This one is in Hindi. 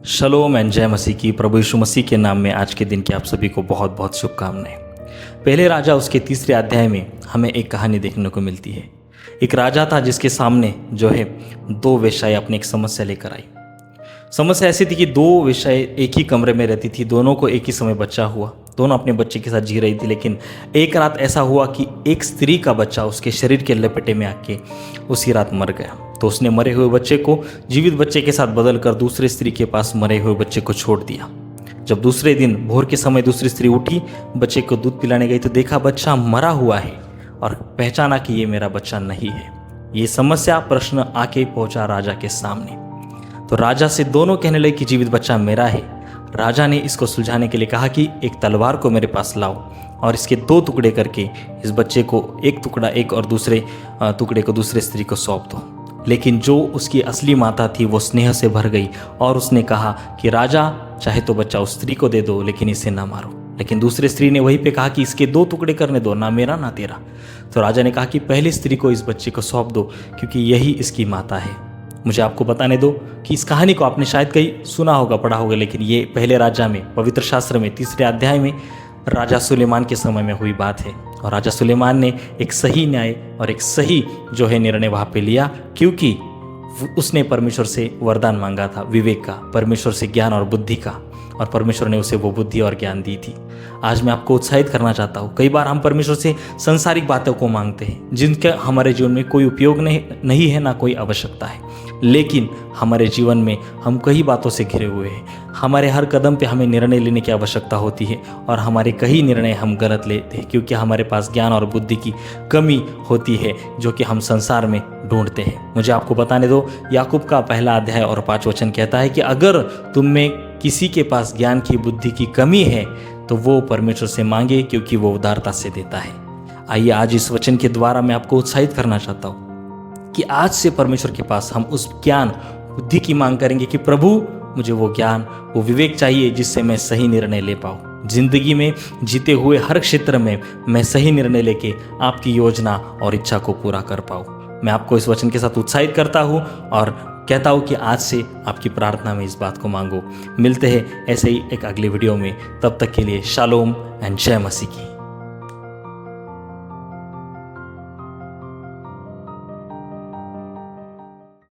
शलोम एंड जय मसीह की। प्रभु यीशु मसीह के नाम में आज के दिन की आप सभी को बहुत बहुत शुभकामनाएं। पहले राजा उसके तीसरे अध्याय में हमें एक कहानी देखने को मिलती है। एक राजा था जिसके सामने जो है दो वेश्याएं अपनी एक समस्या लेकर आई। समस्या ऐसी थी कि दो वेश्याएं एक ही कमरे में रहती थी, दोनों को एक ही समय बच्चा हुआ, दोनों अपने बच्चे के साथ जी रही थी। लेकिन एक रात ऐसा हुआ कि एक स्त्री का बच्चा उसके शरीर के लपेटे में आके उसी रात मर गया। तो उसने मरे हुए बच्चे को जीवित बच्चे के साथ बदल कर दूसरे स्त्री के पास मरे हुए बच्चे को छोड़ दिया। जब दूसरे दिन भोर के समय दूसरी स्त्री उठी, बच्चे को दूध पिलाने गई तो देखा बच्चा मरा हुआ है और पहचाना कि ये मेरा बच्चा नहीं है। ये समस्या प्रश्न आके पहुंचा राजा के सामने। तो राजा से दोनों कहने लगे कि जीवित बच्चा मेरा है। राजा ने इसको सुलझाने के लिए कहा कि एक तलवार को मेरे पास लाओ और इसके दो टुकड़े करके इस बच्चे को एक टुकड़ा एक और दूसरे टुकड़े को दूसरे स्त्री को सौंप दो। लेकिन जो उसकी असली माता थी वो स्नेह से भर गई और उसने कहा कि राजा चाहे तो बच्चा उस स्त्री को दे दो, लेकिन इसे ना मारो। लेकिन दूसरी स्त्री ने वहीं पे कहा कि इसके दो टुकड़े करने दो, ना मेरा ना तेरा। तो राजा ने कहा कि पहली स्त्री को इस बच्चे को सौंप दो क्योंकि यही इसकी माता है। मुझे आपको बताने दो कि इस कहानी को आपने शायद कहीं सुना होगा, पढ़ा होगा, लेकिन ये पहले राजा में पवित्र शास्त्र में तीसरे अध्याय में राजा सुलेमान के समय में हुई बात है। और राजा सुलेमान ने एक सही न्याय और एक सही जो है निर्णय वहाँ पे लिया, क्योंकि उसने परमेश्वर से वरदान मांगा था विवेक का, परमेश्वर से ज्ञान और बुद्धि का, और परमेश्वर ने उसे वो बुद्धि और ज्ञान दी थी। आज मैं आपको उत्साहित करना चाहता हूँ। कई बार हम परमेश्वर से सांसारिक बातों को मांगते हैं जिनका हमारे जीवन में कोई उपयोग नहीं है, ना कोई आवश्यकता है। लेकिन हमारे जीवन में हम कई बातों से घिरे हुए हैं। हमारे हर कदम पे हमें निर्णय लेने की आवश्यकता होती है और हमारे कई निर्णय हम गलत लेते हैं क्योंकि हमारे पास ज्ञान और बुद्धि की कमी होती है जो कि हम संसार में ढूंढते हैं। मुझे आपको बताने दो, याकूब का पहला अध्याय और 5 वचन कहता है कि अगर तुम में किसी के पास ज्ञान की बुद्धि की कमी है तो वो परमेश्वर से मांगे क्योंकि वो उदारता से देता है। आइए आज इस वचन के द्वारा मैं आपको उत्साहित करना चाहता हूँ कि आज से परमेश्वर के पास हम उस ज्ञान बुद्धि की मांग करेंगे कि प्रभु मुझे वो ज्ञान वो विवेक चाहिए जिससे मैं सही निर्णय ले पाऊँ। जिंदगी में जीते हुए हर क्षेत्र में मैं सही निर्णय लेके आपकी योजना और इच्छा को पूरा कर पाऊँ। मैं आपको इस वचन के साथ उत्साहित करता हूँ और कहता हूँ कि आज से आपकी प्रार्थना में इस बात को मांगो। मिलते हैं ऐसे ही एक अगले वीडियो में, तब तक के लिए शालोम एंड जय मसीह की।